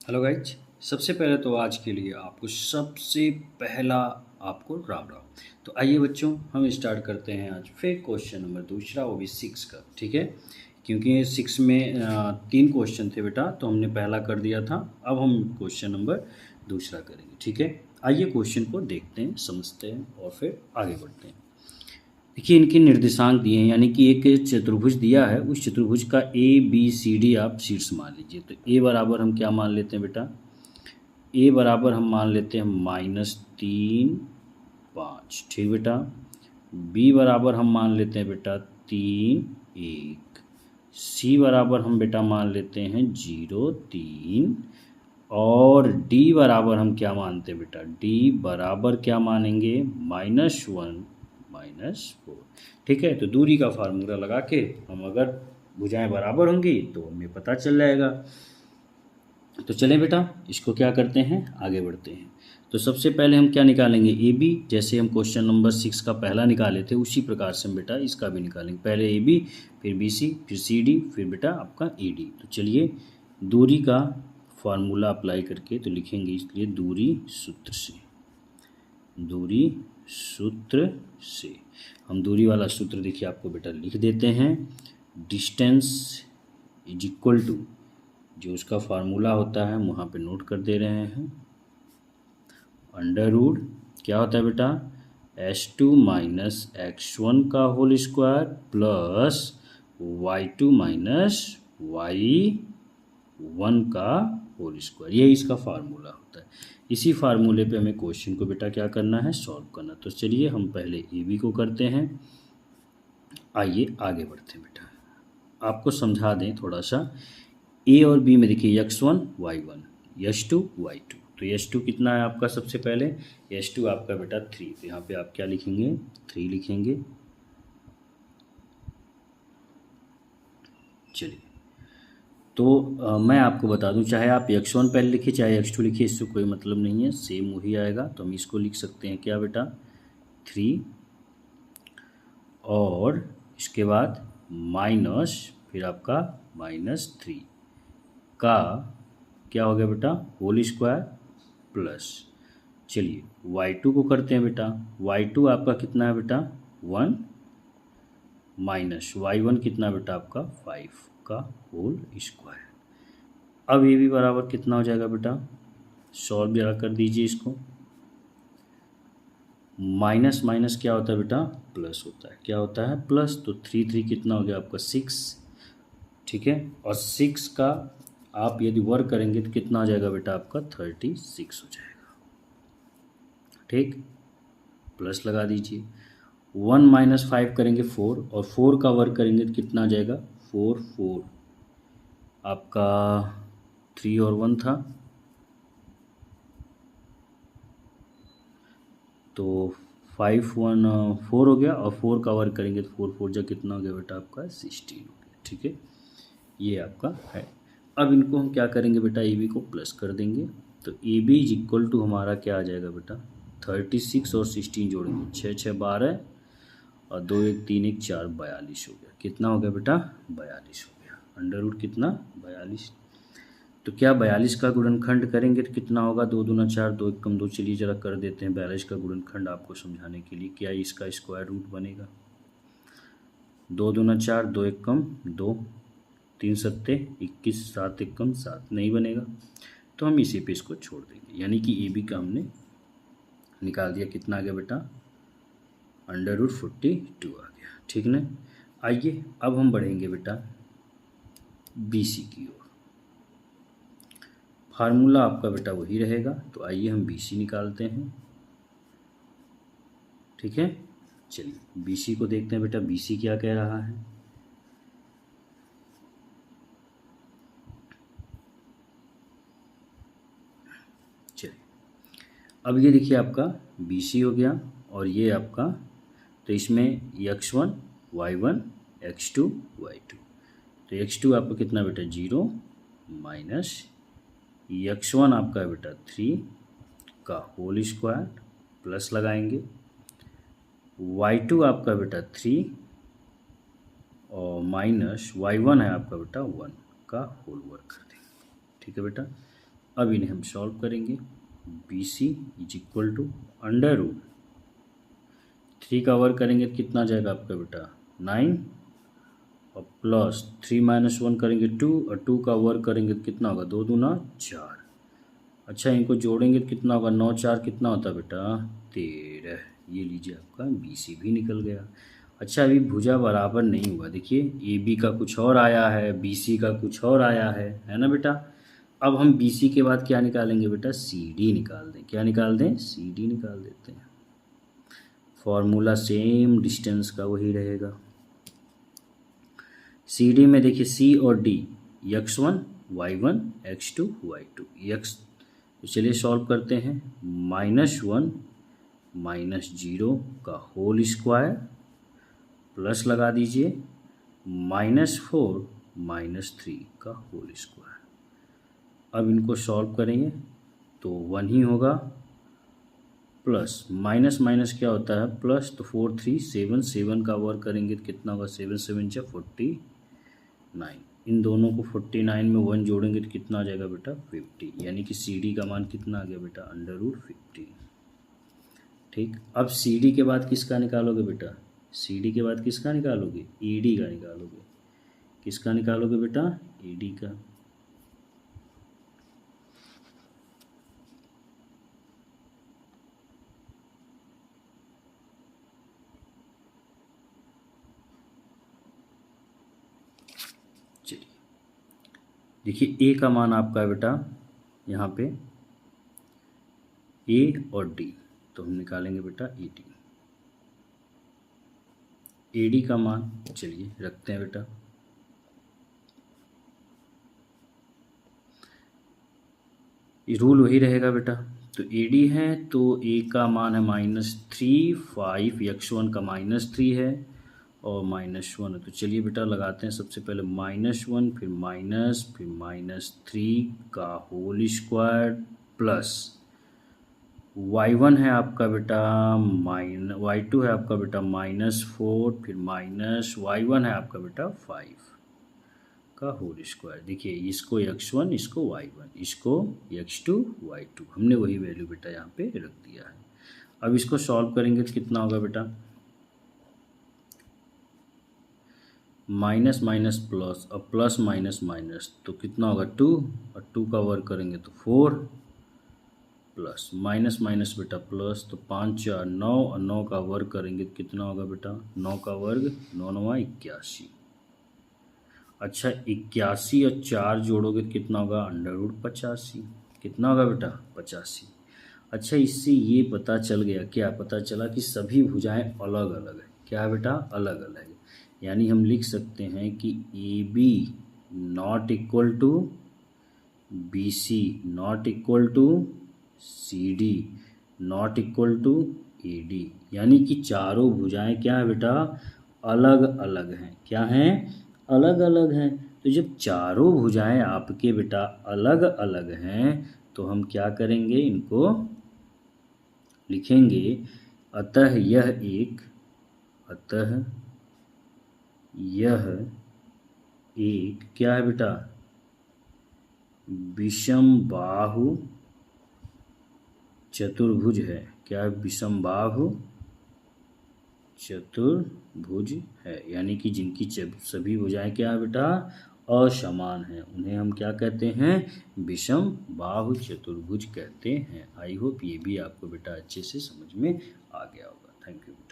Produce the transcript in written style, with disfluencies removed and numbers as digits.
Hello guys. सबसे पहले तो आज के लिए आपको सबसे पहला आपको राम राम। तो आइए बच्चों, हम स्टार्ट करते हैं आज फिर क्वेश्चन नंबर दूसरा, वो भी 6 का। ठीक है, क्योंकि 6 में 3 क्वेश्चन थे बेटा, तो हमने पहला कर दिया था। अब हम क्वेश्चन नंबर दूसरा करेंगे। ठीक है, आइए क्वेश्चन को देखते हैं, समझते हैं और फिर आगे बढ़ते हैं। देखिए, इनके निर्देशांक दिए हैं, यानी कि एक चतुर्भुज दिया है, उस चतुर्भुज का ABCD आप शीर्ष मान लीजिए। तो A बराबर हम क्या मान लेते हैं बेटा? A बराबर हम मान लेते हैं -3 5। ठीक बेटा। B बराबर हम मान लेते हैं बेटा 3 1। C बराबर हम बेटा मान लेते हैं 0 3। और D बराबर हम क्या मानते हैं बेटा? D बराबर क्या मानेंगे? -1 -4। ठीक है, तो दूरी का फार्मूला लगा के हम अगर भुजाएं बराबर होंगी तो हमें पता चल जाएगा। तो चलें बेटा, इसको क्या करते हैं, आगे बढ़ते हैं। तो सबसे पहले हम क्या निकालेंगे? AB। जैसे हम क्वेश्चन नंबर 6 का पहला निकाले थे, उसी प्रकार से हम बेटा इसका भी निकालेंगे। पहले AB, फिर BC, फिर CD, फिर बेटा आपका AD। तो चलिए, दूरी का फार्मूला अप्लाई करके तो लिखेंगे, इसलिए दूरी सूत्र से। दूरी सूत्र से हम दूरी वाला सूत्र देखिए आपको बेटा लिख देते हैं। डिस्टेंस इज इक्वल टू, जो उसका फार्मूला होता है हम वहाँ पे नोट कर दे रहे हैं, अंडर रूट क्या होता है बेटा? S2 माइनस x1 का whole square plus y2 minus y1 का होल स्क्वायर। ये इसका फार्मूला होता है। इसी फार्मूले पे हमें क्वेश्चन को बेटा क्या करना है, सॉल्व करना। तो चलिए हम पहले AB को करते हैं। आइए आगे बढ़ते हैं बेटा, आपको समझा दें थोड़ा सा। A और B में देखिए x1 y1, x2 y2। तो x2 कितना है आपका? सबसे पहले x2 आपका बेटा 3। तो यहाँ पे आप क्या लिखेंगे? 3 लिखेंगे। चलिए, तो मैं आपको बता दूं, चाहे आप x1 पहले लिखिए चाहे x2 लिखिए, इससे कोई मतलब नहीं है, सेम वही आएगा। तो हम इसको लिख सकते हैं क्या बेटा? 3 और इसके बाद माइनस, फिर आपका -3 का क्या हो गया बेटा? Whole square plus. चलिए y2 को करते हैं बेटा। y2 आपका कितना है बेटा? 1 माइनस y1 कितना बेटा आपका? 5 का होल स्क्वायर। अब ये भी बराबर कितना हो जाएगा बेटा? सॉल्व जरा कर दीजिए इसको। माइनस माइनस क्या होता है बेटा? प्लस होता है। क्या होता है? प्लस। तो 3 3 कितना हो गया आपका? 6। ठीक है, और 6 का आप यदि वर्क करेंगे तो कितना हो जाएगा बेटा आपका? 36 हो जाएगा। ठीक, प्लस लगा दीजिए। 1 माइनस 5 करेंगे 4, और 4 का वर्क करेंगे तो कितना आ जाएगा? 4 4 आपका 3 और 1 था, तो 5 1 4 हो गया, और 4 का वर्क करेंगे तो 4 4 जा कितना हो गया बेटा आपका? 16 हो गया। ठीक है, ये आपका है। अब इनको हम क्या करेंगे बेटा? AB को प्लस कर देंगे। तो AB इज इक्वल टू हमारा क्या आ जाएगा बेटा? 36 और 16 जोड़ेंगे, 6 6 12 और 2 1 3 1 4 42 हो गया। कितना हो गया बेटा? 42 हो गया। अंडर रूट कितना? 42। तो क्या 42 का गुणनखंड करेंगे तो कितना होगा? 2 दूना 4, 2 1 कम 2। चलिए जरा कर देते हैं 42 का गुणनखंड आपको समझाने के लिए। क्या इसका स्क्वायर रूट बनेगा? 2 दूना 4, 2 1 कम 2, 3 सत्ते 21, 7 1 कम 7, नहीं बनेगा। तो हम इसी पे इसको छोड़ देंगे, यानी कि AB का हमने निकाल दिया। कितना आ गया बेटा? अंडर रूट 42 आ गया। ठीक ना? आइए अब हम बढ़ेंगे बेटा BC की ओर। फार्मूला आपका बेटा वही रहेगा। तो आइए हम BC निकालते हैं। ठीक है, चलिए BC को देखते हैं बेटा, BC क्या कह रहा है। चलिए, अब ये देखिए आपका BC हो गया, और ये आपका, तो इसमें x1 y1 x2 y2। तो x2 आपका कितना बेटा? 0 माइनस x1 आपका बेटा 3 का होल स्क्वायर प्लस लगाएंगे, y2 आपका बेटा 3 और माइनस y1 है आपका बेटा 1 का होल वर्क कर देंगे। ठीक है बेटा, अब इन्हें हम सॉल्व करेंगे। B C is equal to under root 3 का वर्ग करेंगे तो कितना जाएगा आपका बेटा 9, और प्लस 3 माइनस 1 करेंगे 2, और 2 का वर्ग करेंगे तो कितना होगा 2 दूना 4। अच्छा, इनको जोड़ेंगे तो कितना होगा 9 4 कितना होता है बेटा 13। ये लीजिए आपका बी सी भी निकल गया। अच्छा, अभी भुजा बराबर नहीं हुआ, देखिए ए बी का कुछ और आया है, बी सी का कुछ और आया है ना बेटा। अब हम बी सी के बाद क्या निकालेंगे बेटा सी डी निकाल दें। क्या निकाल दें सी डी निकाल देते हैं। फॉर्मूला सेम डिस्टेंस का वही रहेगा। सी डी में देखिए सी और D x1 y1 x2 y2 x, तो चलिए सॉल्व करते हैं। -1 -0 का होल स्क्वायर प्लस लगा दीजिए -4 -3 का होल स्क्वायर। अब इनको सॉल्व करेंगे तो 1 ही होगा, प्लस माइनस माइनस क्या होता है प्लस, तो 4 3 7 7 का वर्ग करेंगे तो कितना होगा 7 7 जा 49। इन दोनों को 49 में 1 जोड़ेंगे तो कितना आ जाएगा बेटा 50, यानी कि सी डी का मान कितना आ गया बेटा √50। ठीक, अब सी डी के बाद किसका निकालोगे बेटा, सी डी के बाद किसका निकालोगे ई डी का निकालोगे। किसका निकालोगे बेटा ई डी का। चलिए देखिए ए का मान आपका है बेटा यहाँ पे ए और डी, तो हम निकालेंगे बेटा ई डी। ए डी का मान चलिए रखते हैं बेटा, रूल वही रहेगा बेटा। तो ए डी है तो ए का मान है -3 5 x1 का -3 है और -1 है। तो चलिए बेटा लगाते हैं सबसे पहले -1 फिर -3 का होल स्क्वायर प्लस y1 है आपका बेटा y2 है आपका बेटा -4 फिर माइनस y1 है आपका बेटा 5 का होल स्क्वायर। देखिए इसको x1 इसको y1 इसको x2 y2, हमने वही वैल्यू बेटा यहाँ पे रख दिया है। अब इसको सॉल्व करेंगे तो कितना होगा बेटा माइनस माइनस प्लस, अब प्लस माइनस माइनस तो कितना होगा 2, और 2 का वर्ग करेंगे तो 4 प्लस माइनस माइनस बेटा प्लस, तो 5 4 9 और 9 का वर्ग करेंगे तो कितना होगा बेटा 9 का वर्ग 9 9 81। अच्छा 81 और 4 जोड़ोगे तो कितना होगा √85। कितना होगा बेटा 85। अच्छा इससे ये पता चल गया, क्या पता चला कि सभी भुजाएं अलग अलग है। क्या है बेटा अलग अलग है, यानी हम लिख सकते हैं कि A B not equal to B C not equal to C D not equal to A D, यानी कि चारों भुजाएं क्या है बेटा अलग अलग हैं। क्या हैं अलग अलग हैं। तो जब चारों भुजाएं आपके बेटा अलग अलग हैं तो हम क्या करेंगे इनको लिखेंगे अतः यह एक क्या है बेटा विषम बाहु चतुर्भुज है। क्या है विषम बाहु चतुर्भुज है, यानी कि जिनकी सभी भुजाएं क्या है बेटा असमान है, उन्हें हम क्या कहते हैं विषम बाहु चतुर्भुज कहते हैं। आई होप ये भी आपको बेटा अच्छे से समझ में आ गया होगा। Thank you.